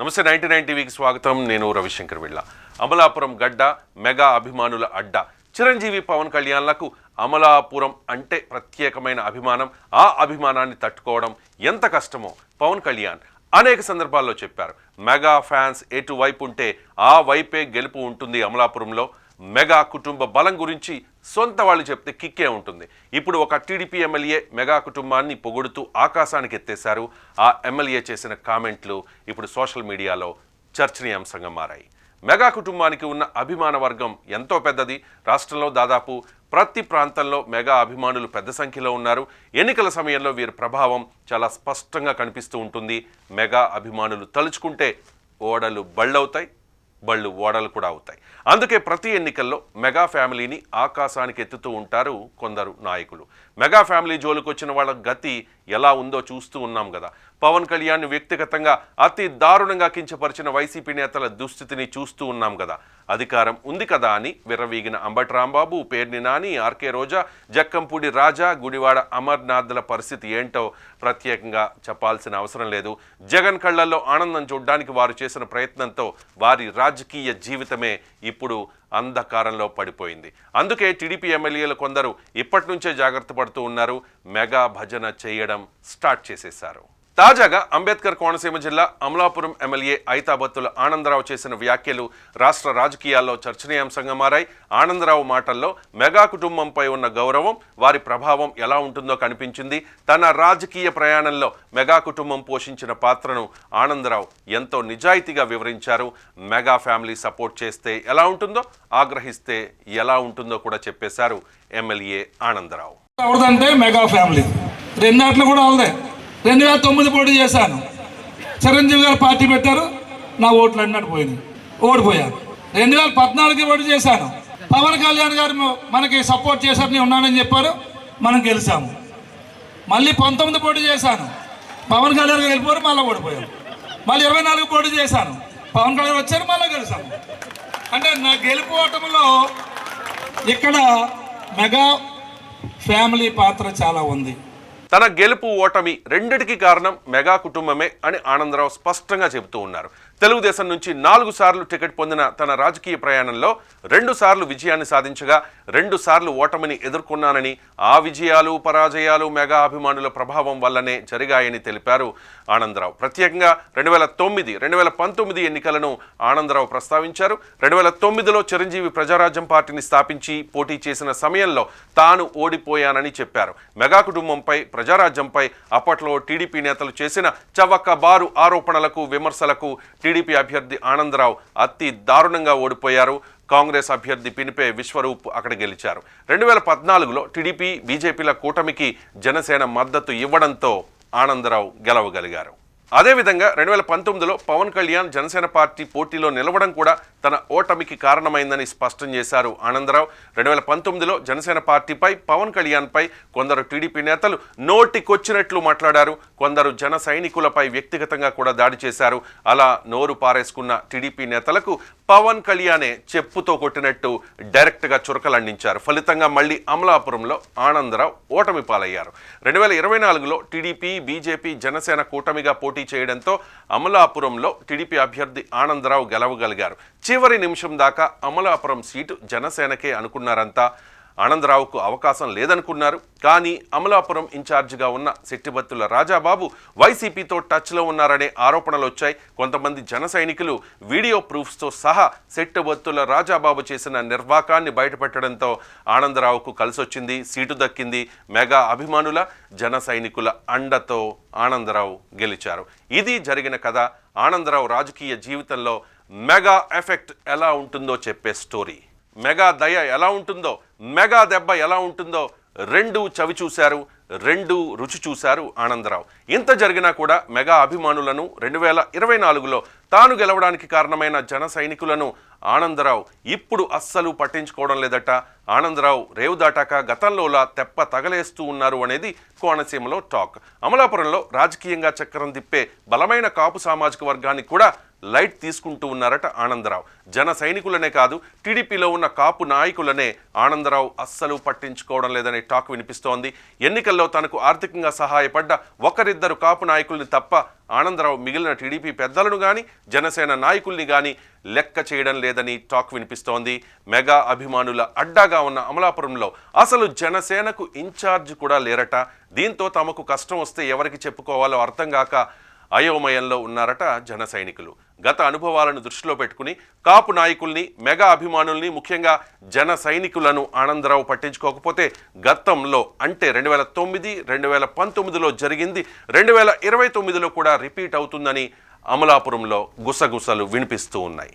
నమస్తే 99 టీవీకి స్వాగతం. నేను రవిశంకర్ విళ్ళ. అమలాపురం గడ్డ మెగా అభిమానుల అడ్డ. చిరంజీవి పవన్ కళ్యాణ్లకు అమలాపురం అంటే ప్రత్యేకమైన అభిమానం. ఆ అభిమానాన్ని తట్టుకోవడం ఎంత కష్టమో పవన్ కళ్యాణ్ అనేక సందర్భాల్లో చెప్పారు. మెగా ఫ్యాన్స్ ఎటువైపు ఉంటే ఆ వైపే గెలుపు ఉంటుంది. అమలాపురంలో మెగా కుటుంబ బలం గురించి సొంత వాళ్ళు చెప్తే కిక్కే ఉంటుంది. ఇప్పుడు ఒక టీడీపీ ఎమ్మెల్యే మెగా కుటుంబాన్ని పొగుడుతూ ఆకాశానికి ఎత్తేశారు. ఆ ఎమ్మెల్యే చేసిన కామెంట్లు ఇప్పుడు సోషల్ మీడియాలో చర్చనీయాంశంగా మారాయి. మెగా కుటుంబానికి ఉన్న అభిమాన వర్గం ఎంతో పెద్దది. రాష్ట్రంలో దాదాపు ప్రతి ప్రాంతంలో మెగా అభిమానులు పెద్ద సంఖ్యలో ఉన్నారు. ఎన్నికల సమయంలో వీరి ప్రభావం చాలా స్పష్టంగా కనిపిస్తూ ఉంటుంది. మెగా అభిమానులు తలుచుకుంటే ఓడలు బళ్ళవుతాయి, బళ్ళు ఓడలు కూడా అవుతాయి. అందుకే ప్రతి ఎన్నికల్లో మెగా ఫ్యామిలీని ఆకాశానికి ఎత్తుతూ ఉంటారు కొందరు నాయకులు. మెగా ఫ్యామిలీ జోలికి వచ్చిన వాళ్ళ గతి ఎలా ఉందో చూస్తూ ఉన్నాం కదా. పవన్ కళ్యాణ్ వ్యక్తిగతంగా అతి దారుణంగా కించపరిచిన వైసీపీ నేతల దుస్థితిని చూస్తూ ఉన్నాం కదా. అధికారం ఉంది కదా అని విర్రవీగిన అంబటి రాంబాబు, పేర్ని నాని, ఆర్కే రోజా, జక్కంపూడి రాజా, గుడివాడ అమర్నాథ్ల పరిస్థితి ఏంటో ప్రత్యేకంగా చెప్పాల్సిన అవసరం లేదు. జగన్ కళ్లల్లో ఆనందం చూడడానికి వారు చేసిన ప్రయత్నంతో వారి రాజకీయ జీవితమే ఇప్పుడు అంధకారంలో పడిపోయింది. అందుకే టీడీపీ ఎమ్మెల్యేలు కొందరు ఇప్పటి నుంచే జాగ్రత్త పడుతూ ఉన్నారు. మెగా భజన చేయడం స్టార్ట్ చేసేశారు. తాజాగా అంబేద్కర్ కోనసీమ జిల్లా అమలాపురం ఎమ్మెల్యే ఐతాబత్తుల ఆనందరావు చేసిన వ్యాఖ్యలు రాష్ట్ర రాజకీయాల్లో చర్చనీయాంశంగా మారాయి. ఆనందరావు మాటల్లో మెగా కుటుంబంపై ఉన్న గౌరవం, వారి ప్రభావం ఎలా ఉంటుందో కనిపించింది. తన రాజకీయ ప్రయాణంలో మెగా కుటుంబం పోషించిన పాత్రను ఆనందరావు ఎంతో నిజాయితీగా వివరించారు. మెగా ఫ్యామిలీ సపోర్ట్ చేస్తే ఎలా ఉంటుందో, ఆగ్రహిస్తే ఎలా ఉంటుందో కూడా చెప్పేశారు ఎమ్మెల్యే ఆనందరావు. మెగా ఫ్యామిలీ రెండాట్లు కూడా 2009 పోటీ చేశాను. చిరంజీవి గారు పార్టీ పెట్టారు, నా ఓట్లు అన్నట్టు ఓడిపోయాను. 2014 పోటీ చేశాను. పవన్ కళ్యాణ్ గారు మనకి సపోర్ట్ చేశారు, నేను ఉన్నానని చెప్పారు, మనం గెలిచాము. మళ్ళీ 19 పోటీ చేశాను, పవన్ కళ్యాణ్ గారు వెళ్ళిపోయారు, మళ్ళీ ఓడిపోయారు. మళ్ళీ 24 పోటీ చేశాను, పవన్ కళ్యాణ్ వచ్చారు, మళ్ళీ గెలిచాము. అంటే నా గెలుపు ఓటములో ఇక్కడ మెగా ఫ్యామిలీ పాత్ర చాలా ఉంది. తన గెలుపు ఓటమి రెండిటికి కారణం మెగా కుటుంబమే అని ఆనందరావు స్పష్టంగా చెబుతూ ఉన్నారు. తెలుగుదేశం నుంచి 4 సార్లు టికెట్ పొందిన తన రాజకీయ ప్రయాణంలో 2 సార్లు విజయాన్ని సాధించగా 2 సార్లు ఓటమిని ఎదుర్కొన్నానని, ఆ విజయాలు పరాజయాలు మెగా అభిమానుల ప్రభావం వల్లనే జరిగాయని తెలిపారు ఆనందరావు. ప్రత్యేకంగా 2009, 2019 ఎన్నికలను ఆనందరావు ప్రస్తావించారు. 2009లో చిరంజీవి ప్రజారాజ్యం పార్టీని స్థాపించి పోటీ చేసిన సమయంలో తాను ఓడిపోయానని చెప్పారు. మెగా కుటుంబంపై, ప్రజారాజ్యంపై అప్పట్లో టీడీపీ నేతలు చేసిన చవకబారు ఆరోపణలకు, విమర్శలకు టీడీపీ అభ్యర్థి ఆనందరావు అతి దారుణంగా ఓడిపోయారు. కాంగ్రెస్ అభ్యర్థి పినిపే విశ్వరూప్ అక్కడ గెలిచారు. 2014లో టీడీపీ, బీజేపీల కూటమికి జనసేన మద్దతు ఇవ్వడంతో ఆనందరావు గెలవగలిగారు. అదేవిధంగా 2019లో పవన్ కళ్యాణ్ జనసేన పార్టీ పోటీలో నిలవడం కూడా తన ఓటమికి కారణమైందని స్పష్టం చేశారు ఆనందరావు. 2019లో జనసేన పార్టీపై, పవన్ కళ్యాణ్పై కొందరు టీడీపీ నేతలు నోటికొచ్చినట్లు మాట్లాడారు. కొందరు జన సైనికులపై వ్యక్తిగతంగా కూడా దాడి చేశారు. అలా నోరు పారేసుకున్న టీడీపీ నేతలకు పవన్ కళ్యాణే చెప్పుతో కొట్టినట్టు డైరెక్ట్గా చురకలండించారు. ఫలితంగా మళ్ళీ అమలాపురంలో ఆనందరావు ఓటమి పాలయ్యారు. 2024లో టీడీపీ, బీజేపీ, జనసేన కూటమిగా పోటీ చేయడంతో అమలాపురంలో టీడీపీ అభ్యర్థి ఆనందరావు గెలవగలిగారు. చివరి నిమిషం దాకా అమలాపురం సీటు జనసేనకే అనుకున్నారంతా. ఆనందరావుకు అవకాశం లేదనుకున్నారు. కానీ అమలాపురం ఇన్ఛార్జిగా ఉన్న శెట్టిబత్తుల రాజాబాబు వైసీపీతో టచ్లో ఉన్నారనే ఆరోపణలు వచ్చాయి. కొంతమంది జన సైనికులు వీడియో ప్రూఫ్స్తో సహా శెట్టిబత్తుల రాజాబాబు చేసిన నిర్వాకాన్ని బయటపెట్టడంతో ఆనందరావుకు కలిసొచ్చింది, సీటు దక్కింది. మెగా అభిమానుల, జన సైనికుల అండతో ఆనందరావు గెలిచారు. ఇది జరిగిన కథ. ఆనందరావు రాజకీయ జీవితంలో మెగా ఎఫెక్ట్ ఎలా ఉంటుందో చెప్పే స్టోరీ. మెగా దయ ఎలా ఉంటుందో, మెగా దెబ్బ ఎలా ఉంటుందో రెండు చవి చూశారు, రెండు రుచి చూశారు ఆనందరావు. ఇంత జరిగినా కూడా మెగా అభిమానులను 2024లో తాను గెలవడానికి కారణమైన జన సైనికులను ఆనందరావు ఇప్పుడు అస్సలు పట్టించుకోవడం లేదట. ఆనందరావు రేవు దాటాక గతంలోలా తెప్ప తగలేస్తూ ఉన్నారు అనేది కోనసీమలో టాక్. అమలాపురంలో రాజకీయంగా చక్రం తిప్పే బలమైన కాపు సామాజిక వర్గానికి కూడా లైట్ తీసుకుంటూ ఉన్నారట ఆనందరావు. జన సైనికులనే కాదు, టీడీపీలో ఉన్న కాపు నాయకులనే ఆనందరావు అస్సలు పట్టించుకోవడం లేదనే టాక్ వినిపిస్తోంది. ఎన్నికల్లో తనకు ఆర్థికంగా సహాయపడ్డ ఒకరిద్దరు కాపు నాయకుల్ని తప్ప ఆనందరావు మిగిలిన టీడీపీ పెద్దలను కానీ జనసేన నాయకుల్ని కానీ లెక్క చేయడం లేదని టాక్ వినిపిస్తోంది. మెగా అభిమానుల అడ్డాగా ఉన్న అమలాపురంలో అసలు జనసేనకు ఇన్ఛార్జ్ కూడా లేరట. దీంతో తమకు కష్టం వస్తే ఎవరికి చెప్పుకోవాలో అర్థం కాక అయోమయంలో ఉన్నారట జన సైనికులు. గత అనుభవాలను దృష్టిలో పెట్టుకుని కాపు నాయకుల్ని, మెగా అభిమానుల్ని, ముఖ్యంగా జన సైనికులను ఆనందరావు పట్టించుకోకపోతే గతంలో అంటే 2009, 2019లో జరిగింది 2029లో కూడా రిపీట్ అవుతుందని అమలాపురంలో గుసగుసలు వినిపిస్తూ ఉన్నాయి.